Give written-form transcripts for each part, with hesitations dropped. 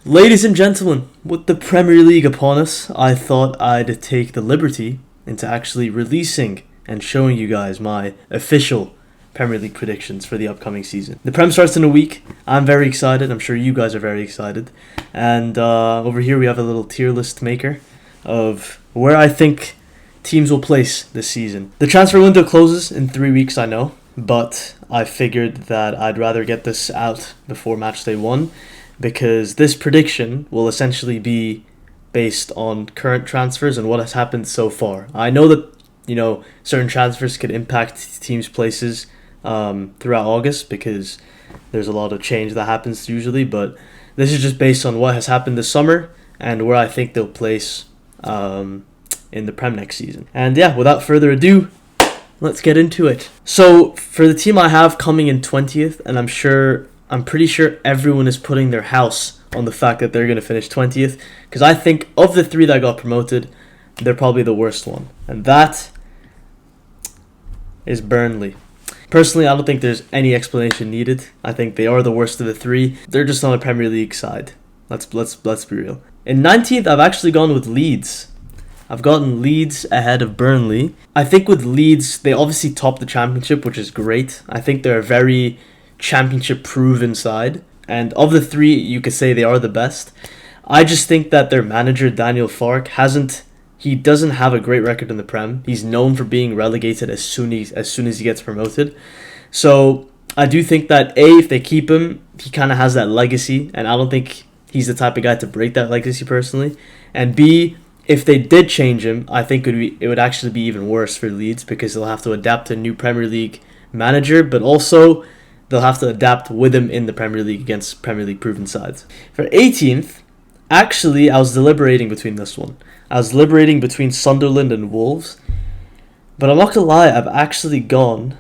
Ladies and gentlemen, with the Premier League upon us, I thought I'd take the liberty into actually releasing and showing you guys my official Premier League predictions for the upcoming season. The Prem starts in a week. I'm very excited. I'm sure you guys are very excited. And over here we have a little tier list maker of where I think teams will place this season. The transfer window closes in 3 weeks, I know, but I figured that I'd rather get this out before matchday 1 because this prediction will essentially be based on current transfers and what has happened so far. I know that, certain transfers could impact teams' places throughout August because there's a lot of change that happens usually, but this is just based on what has happened this summer and where I think they'll place in the Prem next season. And yeah, without further ado, let's get into it. So for the team I have coming in 20th, and I'm pretty sure everyone is putting their house on the fact that they're going to finish 20th, because I think of the 3 that got promoted, they're probably the worst one, and that is Burnley. Personally, I don't think there's any explanation needed. I think they are the worst of the 3. They're just on a Premier League side. Let's be real. In 19th, I've actually gone with Leeds. I've gotten Leeds ahead of Burnley. I think with Leeds, they obviously top the Championship, which is great. I think they're a very Championship-proven side. And of the 3, you could say they are the best. I just think that their manager, Daniel Farke, he doesn't have a great record in the Prem. He's known for being relegated as soon as he gets promoted. So I do think that if they keep him, he kind of has that legacy, and I don't think he's the type of guy to break that legacy personally. And B, if they did change him, I think it would actually be even worse for Leeds because they'll have to adapt to a new Premier League manager, but also they'll have to adapt with him in the Premier League against Premier League proven sides. For 18th, actually, I was deliberating between this one. I was deliberating between Sunderland and Wolves. But I'm not going to lie, I've actually gone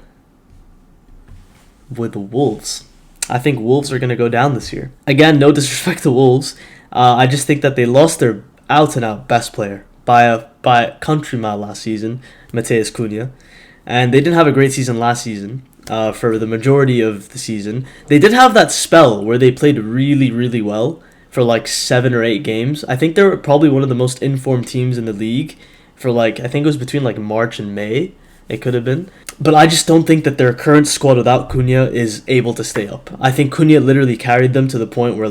with the Wolves. I think Wolves are going to go down this year. Again, no disrespect to Wolves. I just think that they lost their out-and-out best player by a country mile last season, Matheus Cunha. And they didn't have a great season last season. For the majority of the season. They did have that spell where they played really, really well for like 7 or 8 games. I think they were probably one of the most informed teams in the league for I think it was between March and May. It could have been. But I just don't think that their current squad without Cunha is able to stay up. I think Cunha literally carried them to the point where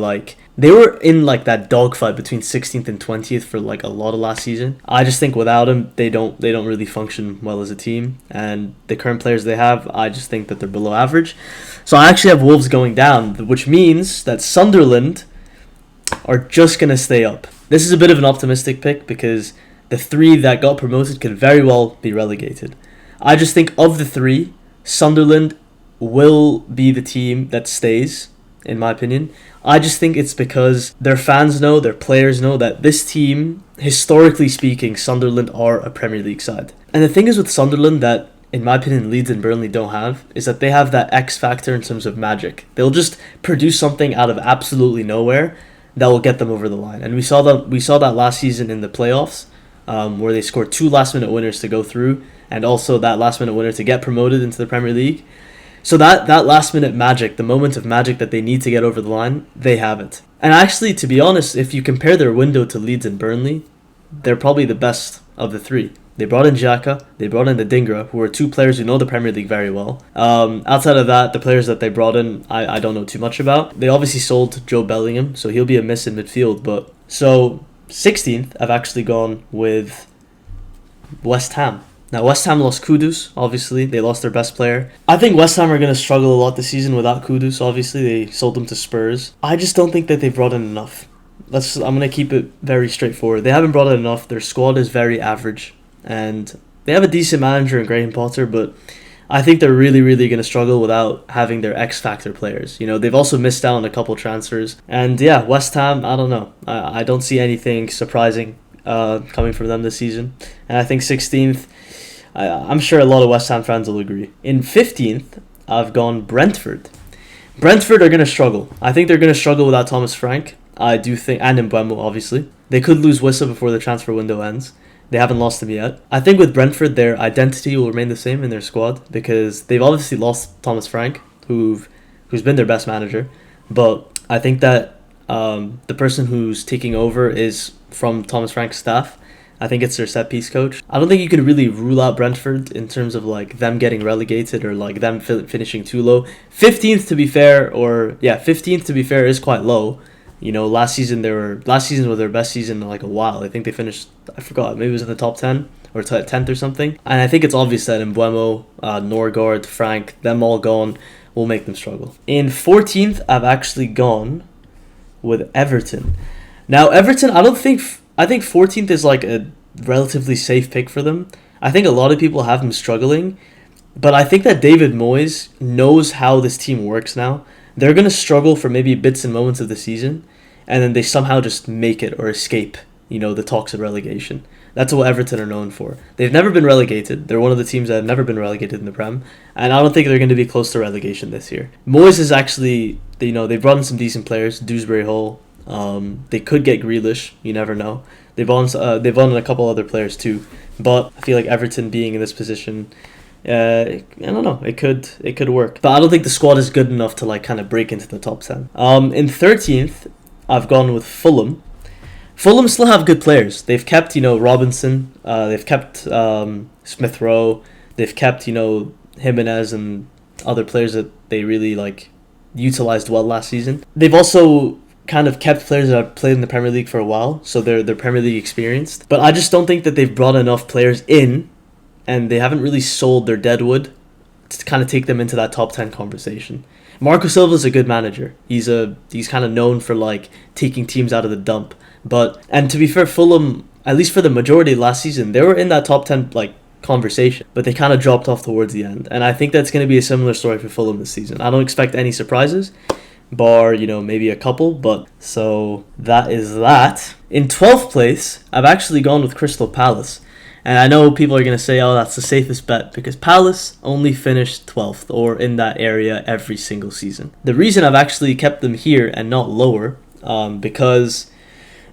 they were in that dogfight between 16th and 20th for a lot of last season. I just think without him, they don't really function well as a team. And the current players they have, I just think that they're below average. So I actually have Wolves going down, which means that Sunderland are just going to stay up. This is a bit of an optimistic pick because the 3 that got promoted could very well be relegated. I just think of the 3, Sunderland will be the team that stays, in my opinion. I just think it's because their fans know, their players know that this team, historically speaking, Sunderland are a Premier League side. And the thing is with Sunderland that, in my opinion, Leeds and Burnley don't have, is that they have that X factor in terms of magic. They'll just produce something out of absolutely nowhere that will get them over the line. And we saw that last season in the playoffs, where they scored 2 last-minute winners to go through, and also that last-minute winner to get promoted into the Premier League. So that last-minute magic, the moment of magic that they need to get over the line, they have it. And actually, to be honest, if you compare their window to Leeds and Burnley, they're probably the best of the 3. They brought in Xhaka, they brought in the Dingra, who are 2 players who know the Premier League very well. Outside of that, the players that they brought in, I don't know too much about. They obviously sold Joe Bellingham, so he'll be a miss in midfield. But so 16th, I've actually gone with West Ham. Now, West Ham lost Kudus, obviously. They lost their best player. I think West Ham are going to struggle a lot this season without Kudus, obviously. They sold him to Spurs. I just don't think that they brought in enough. I'm going to keep it very straightforward. They haven't brought in enough. Their squad is very average. And they have a decent manager in Graham Potter, but I think they're really, really going to struggle without having their X-Factor players. They've also missed out on a couple transfers. And yeah, West Ham, I don't know. I don't see anything surprising coming from them this season. And I think 16th, I'm sure a lot of West Ham fans will agree. In 15th, I've gone Brentford. Brentford are going to struggle. I think they're going to struggle without Thomas Frank. I do think, and Mbeumo, obviously. They could lose Wissa before the transfer window ends. They haven't lost him yet. I think with Brentford, their identity will remain the same in their squad because they've obviously lost Thomas Frank, who's been their best manager. But I think that The person who's taking over is from Thomas Frank's staff. I think it's their set piece coach. I don't think you could really rule out Brentford in terms of like them getting relegated or like them finishing too low. 15th to be fair, 15th to be fair is quite low. You know, last season was their best season in like a while. I think they finished, I forgot, maybe it was in the top 10 or 10th or something. And I think it's obvious that Mbeumo, Norgard, Frank, them all gone will make them struggle. In 14th, I've actually gone with Everton. Now, Everton, I think 14th is like a relatively safe pick for them. I think a lot of people have them struggling, but I think that David Moyes knows how this team works now. They're going to struggle for maybe bits and moments of the season, and then they somehow just make it or escape, the talks of relegation. That's what Everton are known for. They've never been relegated. They're one of the teams that have never been relegated in the Prem, and I don't think they're going to be close to relegation this year. Moyes is actually, they brought in some decent players, Dewsbury Hall. They could get Grealish. You never know. They've won a couple other players too, but I feel like Everton being in this position, I don't know. It could work, but I don't think the squad is good enough to like kind of break into the top 10. In 13th, I've gone with Fulham. Fulham still have good players. They've kept Robinson. They've kept Smith Rowe. They've kept Jimenez and other players that they really like utilized well last season. They've also kind of kept players that have played in the Premier League for a while, so they're Premier League experienced. But I just don't think that they've brought enough players in, and they haven't really sold their deadwood to kind of take them into that top 10 conversation. Marco Silva's a good manager. He's kind of known for like taking teams out of the dump. And to be fair, Fulham, at least for the majority of last season, they were in that top 10 like conversation, but they kind of dropped off towards the end. And I think that's going to be a similar story for Fulham this season. I don't expect any surprises, bar maybe a couple, but so that is that. In 12th place, I've actually gone with Crystal Palace, and I know people are going to say, oh, that's the safest bet, because Palace only finished 12th or in that area every single season. The reason I've actually kept them here and not lower, because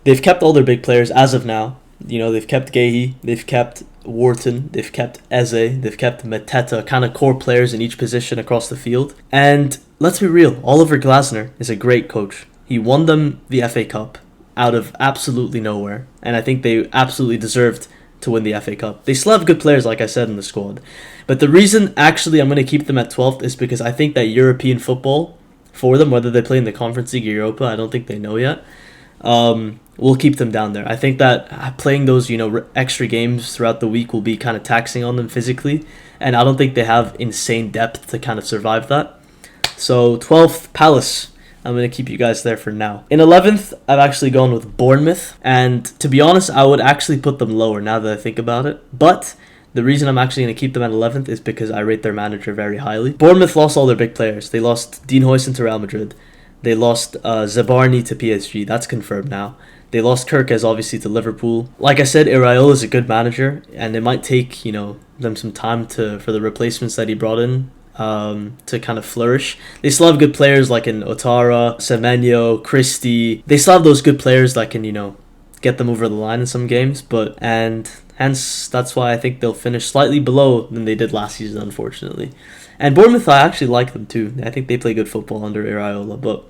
they've kept all their big players as of now. They've kept Guehi, they've kept Wharton, they've kept Eze, they've kept Mateta, kind of core players in each position across the field. And let's be real, Oliver Glasner is a great coach. He won them the FA Cup out of absolutely nowhere, and I think they absolutely deserved to win the FA Cup. They still have good players, like I said, in the squad. But the reason actually I'm going to keep them at 12th is because I think that European football for them, whether they play in the Conference League or Europa, I don't think they know yet, will keep them down there. I think that playing those extra games throughout the week will be kind of taxing on them physically, and I don't think they have insane depth to kind of survive that. So 12th, Palace. I'm going to keep you guys there for now. In 11th, I've actually gone with Bournemouth, and to be honest, I would actually put them lower now that I think about it, but the reason I'm actually going to keep them at 11th is because I rate their manager very highly. Bournemouth lost all their big players. They lost Dean Huijsen to Real Madrid. They lost Zabarni to PSG. That's confirmed now. They lost Kirkes, obviously, to Liverpool. Like I said, Iraola is a good manager, and it might take them some time for the replacements that he brought in to kind of flourish. They still have good players like in Otara, Semenyo, Christie. They still have those good players that can get them over the line in some games, and hence that's why I think they'll finish slightly below than they did last season, unfortunately. And Bournemouth, I actually like them too. I think they play good football under Iraola, but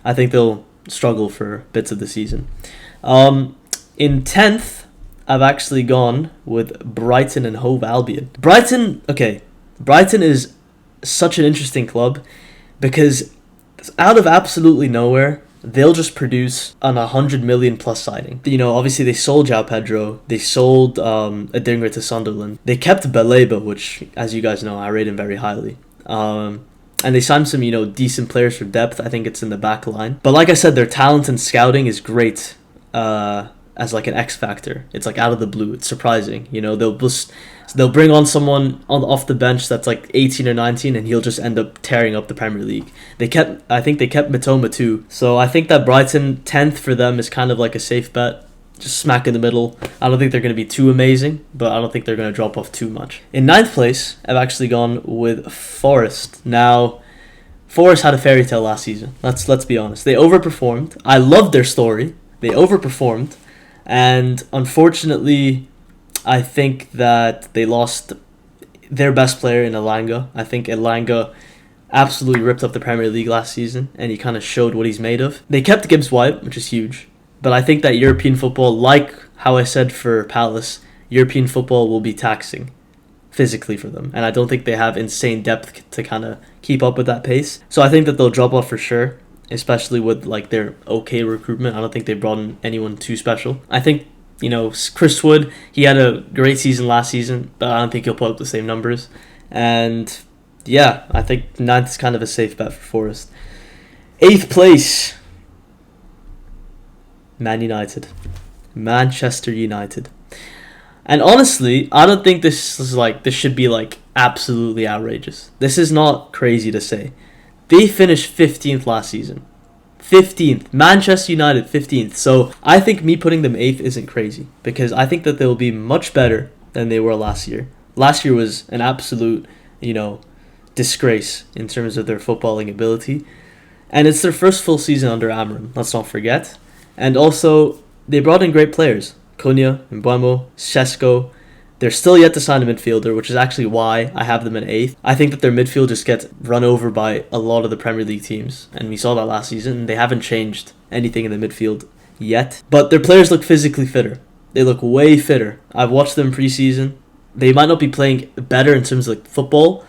I think they'll struggle for bits of the season. In 10th, I've actually gone with Brighton and Hove Albion. Brighton is such an interesting club because out of absolutely nowhere, they'll just produce an 100 million plus signing. Obviously they sold João Pedro, they sold Adingra to Sunderland. They kept Baleba, which, as you guys know, I rate him very highly. And they signed some, decent players for depth. I think it's in the back line. But like I said, their talent and scouting is great as like an X factor. It's like out of the blue. It's surprising. They'll bring on someone off the bench that's like 18 or 19, and he'll just end up tearing up the Premier League. I think they kept Mitoma too. So I think that Brighton 10th for them is kind of like a safe bet. Just smack in the middle. I don't think they're going to be too amazing, but I don't think they're going to drop off too much. In 9th place, I've actually gone with Forest. Now, Forest had a fairy tale last season. Let's be honest. They overperformed. I loved their story. They overperformed. And unfortunately, I think that they lost their best player in Elanga. I think Elanga absolutely ripped up the Premier League last season, and he kind of showed what he's made of. They kept Gibbs White, which is huge, but I think that European football, like how I said for Palace, European football will be taxing physically for them, and I don't think they have insane depth to kind of keep up with that pace. So I think that they'll drop off for sure, especially with like their okay recruitment. I don't think they brought in anyone too special. I think, you know, Chris Wood, he had a great season last season, but I don't think he'll put up the same numbers. And yeah, I think ninth is kind of a safe bet for Forest. 8th place, Man United. Manchester United. And honestly, I don't think this should be like absolutely outrageous. This is not crazy to say. They finished 15th last season. 15th. Manchester United 15th. So I think me putting them 8th isn't crazy, because I think that they'll be much better than they were last year. Last year was an absolute, you know, disgrace in terms of their footballing ability. And it's their first full season under Amarim, let's not forget. And also, they brought in great players. Cunha, Mbeumo, Sesko. They're still yet to sign a midfielder, which is actually why I have them in 8th. I think that their midfield just gets run over by a lot of the Premier League teams, and we saw that last season, and they haven't changed anything in the midfield yet. But their players look physically fitter. They look way fitter. I've watched them pre-season. They might not be playing better in terms of like football,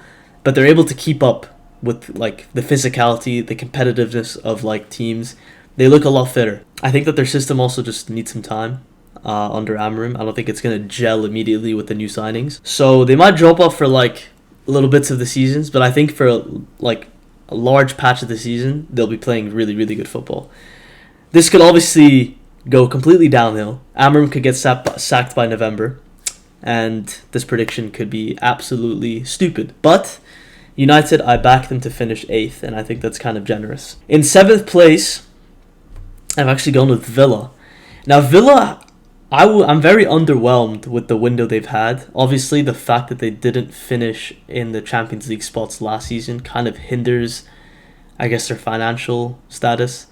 but they're able to keep up with like the physicality, the competitiveness of like teams. They look a lot fitter. I think that their system also just needs some time. Under Amarim, I don't think it's going to gel immediately with the new signings. So they might drop off for like little bits of the seasons, but I think for like a large patch of the season, they'll be playing really, really good football. This could obviously go completely downhill. Amarim could get sacked by November, and this prediction could be absolutely stupid. But United, I back them to finish 8th, and I think that's kind of generous. In 7th place, I've actually gone with Villa. Now, Villa, I'm very underwhelmed with the window they've had. Obviously, the fact that they didn't finish in the Champions League spots last season kind of hinders, I guess, their financial status.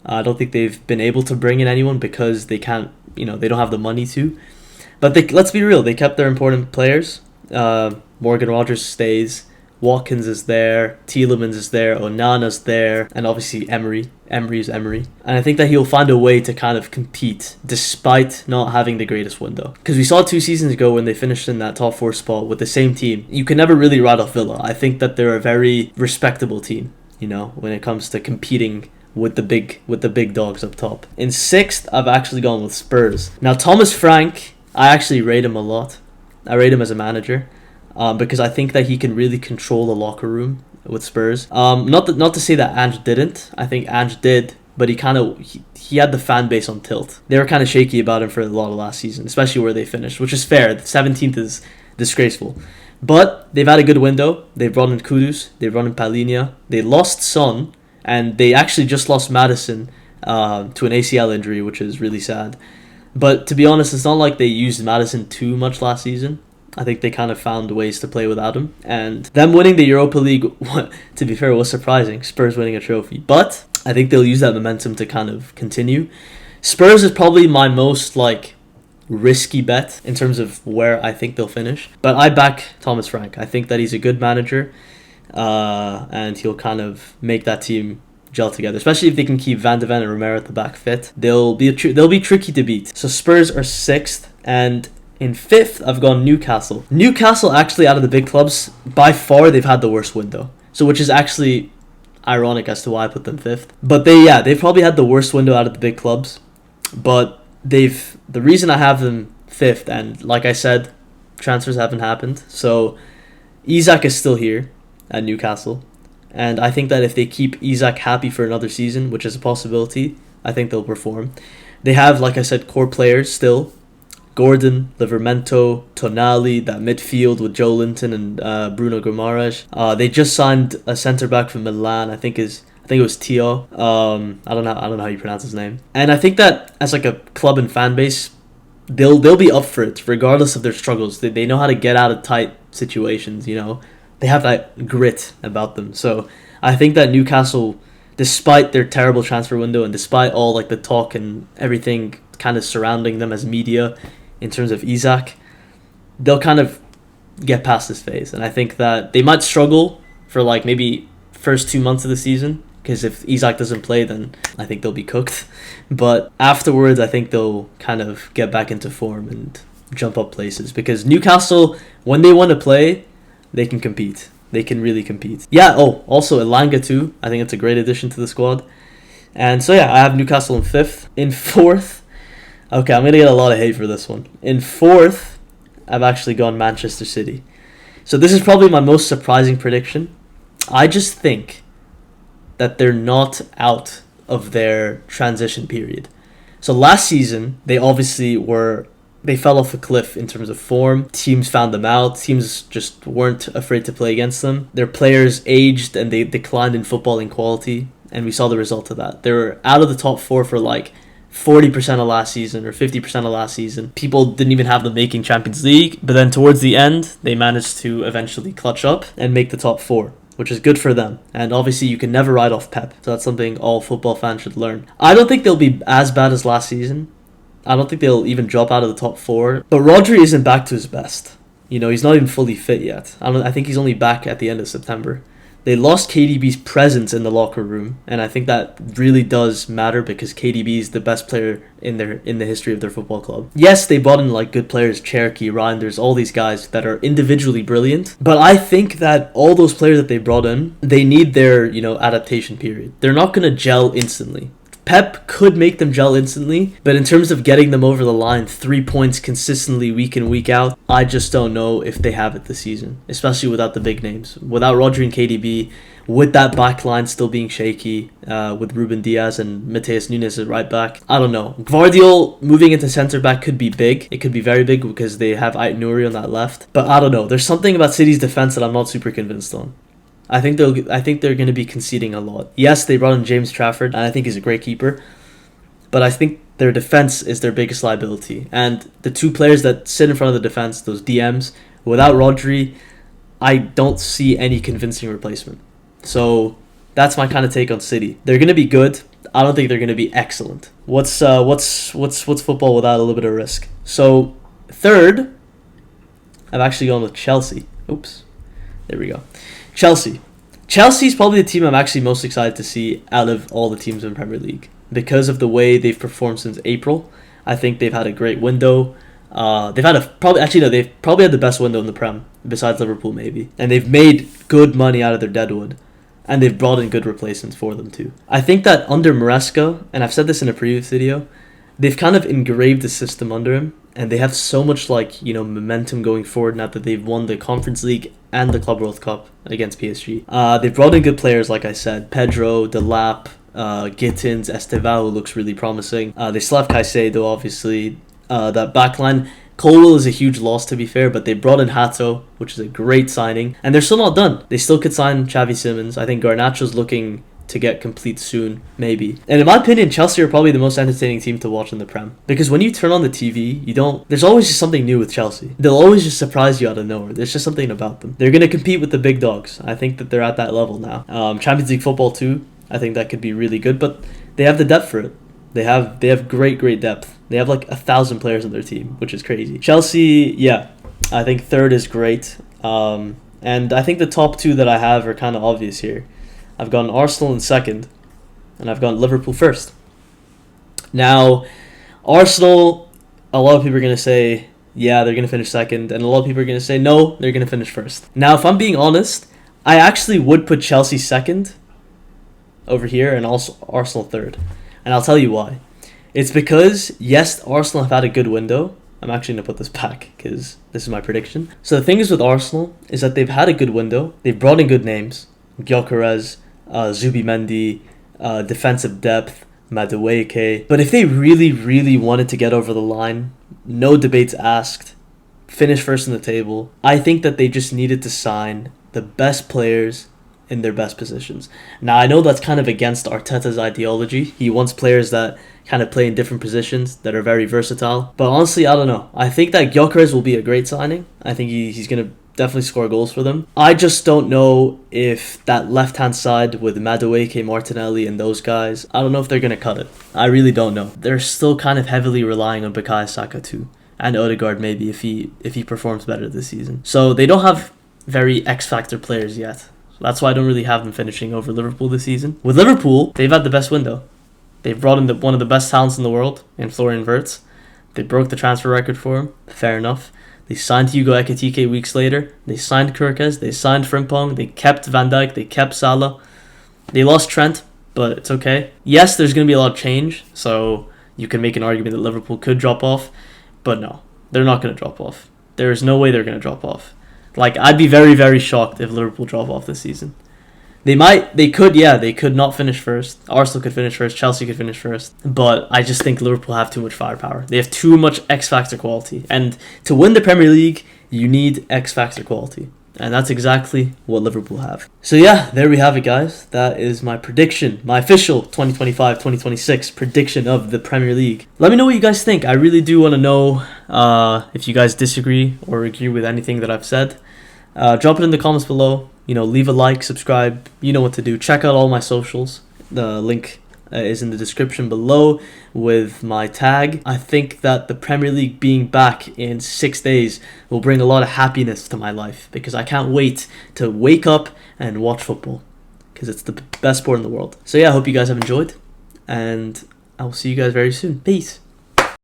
I don't think they've been able to bring in anyone because they can't, you know, they don't have the money to. But let's be real, they kept their important players. Morgan Rogers stays. Watkins is there, Tielemans is there, Onana's there, and obviously Emery. Emery's Emery. And I think that he'll find a way to kind of compete despite not having the greatest window. Because we saw 2 seasons ago when they finished in that top 4 spot with the same team. You can never really write off Villa. I think that they're a very respectable team, you know, when it comes to competing with the big dogs up top. In 6th, I've actually gone with Spurs. Now, Thomas Frank, I actually rate him a lot. I rate him as a manager. Because I think that he can really control the locker room with Spurs. Not to say that Ange didn't. I think Ange did, but he had the fan base on tilt. They were kind of shaky about him for a lot of last season, especially where they finished, which is fair. The 17th is disgraceful. But they've had a good window. They've brought in Kudus. They've brought in Palhinha. They lost Son, and they actually just lost Madison to an ACL injury, which is really sad. But to be honest, it's not like they used Madison too much last season. I think they kind of found ways to play without him. And them winning the Europa League, to be fair, was surprising. Spurs winning a trophy. But I think they'll use that momentum to kind of continue. Spurs is probably my most like risky bet in terms of where I think they'll finish. But I back Thomas Frank. I think that he's a good manager. And he'll kind of make that team gel together. Especially if they can keep Van de Ven and Romero at the back fit. They'll be tricky to beat. So Spurs are 6th. And in 5th, I've gone Newcastle. Newcastle, actually, out of the big clubs, by far, they've had the worst window. So, which is actually ironic as to why I put them 5th. But they've probably had the worst window out of the big clubs. But the reason I have them 5th, and like I said, transfers haven't happened. So, Isak is still here at Newcastle. And I think that if they keep Isak happy for another season, which is a possibility, I think they'll perform. They have, like I said, core players still. Gordon, Livramento, Tonali, that midfield with Joe Linton and Bruno Guimaraes. They just signed a centre back from Milan. I think it was Tio. I don't know how you pronounce his name. And I think that as like a club and fan base, they'll be up for it regardless of their struggles. They know how to get out of tight situations. You know, they have that grit about them. So I think that Newcastle, despite their terrible transfer window and despite all like the talk and everything kind of surrounding them as media, in terms of Isak, they'll kind of get past this phase. And I think that they might struggle for like maybe first 2 months of the season, because if Isak doesn't play, then I think they'll be cooked. But afterwards, I think they'll kind of get back into form and jump up places, because Newcastle, when they want to play, they can compete. They can really compete. Yeah, also Elanga too. I think it's a great addition to the squad. And so yeah, I have Newcastle in 5th. In 4th, okay, I'm going to get a lot of hate for this one. In 4th, I've actually gone Manchester City. So this is probably my most surprising prediction. I just think that they're not out of their transition period. So last season, they fell off a cliff in terms of form. Teams found them out. Teams just weren't afraid to play against them. Their players aged and they declined in footballing quality, and we saw the result of that. They were out of the top 4 for like 40% of last season or 50% of last season. People didn't even have them making Champions League, but then towards the end, they managed to eventually clutch up and make the top 4, which is good for them. And obviously, you can never write off Pep, so that's something all football fans should learn. I don't think they'll be as bad as last season. I don't think they'll even drop out of the top 4. But Rodri isn't back to his best. He's not even fully fit yet. I think he's only back at the end of September. They lost KDB's presence in the locker room, and I think that really does matter, because KDB is the best player in the history of their football club. Yes, they brought in like good players, Cherokee, Reinders, all these guys that are individually brilliant, but I think that all those players that they brought in, they need their adaptation period. They're not going to gel instantly. Pep could make them gel instantly, but in terms of getting them over the line, 3 points consistently week in, week out, I just don't know if they have it this season, especially without the big names. Without Rodri and KDB, with that back line still being shaky, with Ruben Diaz and Mateus Nunes at right back, I don't know. Gvardiol moving into centre back could be big. It could be very big because they have Ait Nouri on that left. But I don't know. There's something about City's defence that I'm not super convinced on. I think they're going to be conceding a lot. Yes, they brought in James Trafford, and I think he's a great keeper. But I think their defense is their biggest liability. And the 2 players that sit in front of the defense, those DMs, without Rodri, I don't see any convincing replacement. So that's my kind of take on City. They're going to be good. I don't think they're going to be excellent. What's football without a little bit of risk? So 3rd, I've actually gone with Chelsea. Oops. There we go. Chelsea's probably the team I'm actually most excited to see out of all the teams in the Premier League, because of the way they've performed since April. I think they've had a great window. They've probably had the best window in the Prem, besides Liverpool maybe. And they've made good money out of their deadwood. And they've brought in good replacements for them too. I think that under Maresca, and I've said this in a previous video, they've kind of engraved the system under him. And they have so much momentum going forward now that they've won the Conference League and the Club World Cup against PSG. They've brought in good players, like I said, Pedro, Delap, Gittins, Estevao, who looks really promising. They still have Caicedo, obviously. That backline, Colwell is a huge loss, to be fair, but they brought in Hato, which is a great signing. And they're still not done. They still could sign Xavi Simons. I think Garnacho's looking to get complete soon, maybe. And in my opinion, Chelsea are probably the most entertaining team to watch in the Prem. Because when you turn on the TV, there's always just something new with Chelsea. They'll always just surprise you out of nowhere. There's just something about them. They're going to compete with the big dogs. I think that they're at that level now. Champions League football too, I think that could be really good, but they have the depth for it. They have great depth. They have like 1,000 players on their team, which is crazy. Chelsea, yeah, I think 3rd is great. And I think the top 2 that I have are kind of obvious here. I've gone Arsenal in 2nd, and I've gone Liverpool 1st. Now, Arsenal, a lot of people are going to say, yeah, they're going to finish 2nd, and a lot of people are going to say, no, they're going to finish 1st. Now, if I'm being honest, I actually would put Chelsea 2nd over here, and also Arsenal 3rd. And I'll tell you why. It's because, yes, Arsenal have had a good window. I'm actually going to put this back, because this is my prediction. So the thing is with Arsenal, is that they've had a good window. They've brought in good names. Gyökeres, Zubimendi, defensive depth, Madueke. But if they really, really wanted to get over the line, no debates asked, finish 1st in the table, I think that they just needed to sign the best players in their best positions. Now, I know that's kind of against Arteta's ideology. He wants players that kind of play in different positions, that are very versatile. But honestly, I don't know. I think that Gyökeres will be a great signing. I think he's going to definitely score goals for them. I just don't know if that left-hand side with Madueke, Martinelli, and those guys, I don't know if they're going to cut it. I really don't know. They're still kind of heavily relying on Bukayo Saka too. And Odegaard maybe if he performs better this season. So they don't have very X-factor players yet. That's why I don't really have them finishing over Liverpool this season. With Liverpool, they've had the best window. They've brought in one of the best talents in the world in Florian Wirtz. They broke the transfer record for him. Fair enough. They signed Hugo Ekitike weeks later. They signed Kirkes. They signed Frimpong. They kept Van Dijk. They kept Salah. They lost Trent, but it's okay. Yes, there's going to be a lot of change, so you can make an argument that Liverpool could drop off, but no, they're not going to drop off. There is no way they're going to drop off. Like, I'd be very, very shocked if Liverpool drop off this season. They could not finish first. Arsenal could finish first. Chelsea could finish first. But I just think Liverpool have too much firepower. They have too much X-Factor quality. And to win the Premier League, you need X-Factor quality. And that's exactly what Liverpool have. So yeah, there we have it, guys. That is my prediction. My official 2025-2026 prediction of the Premier League. Let me know what you guys think. I really do want to know if you guys disagree or agree with anything that I've said. Drop it in the comments below. Leave a like, subscribe. You know what to do. Check out all my socials. The link is in the description below with my tag. I think that the Premier League being back in 6 days will bring a lot of happiness to my life, because I can't wait to wake up and watch football, because it's the best sport in the world. So yeah, I hope you guys have enjoyed, and I will see you guys very soon. Peace.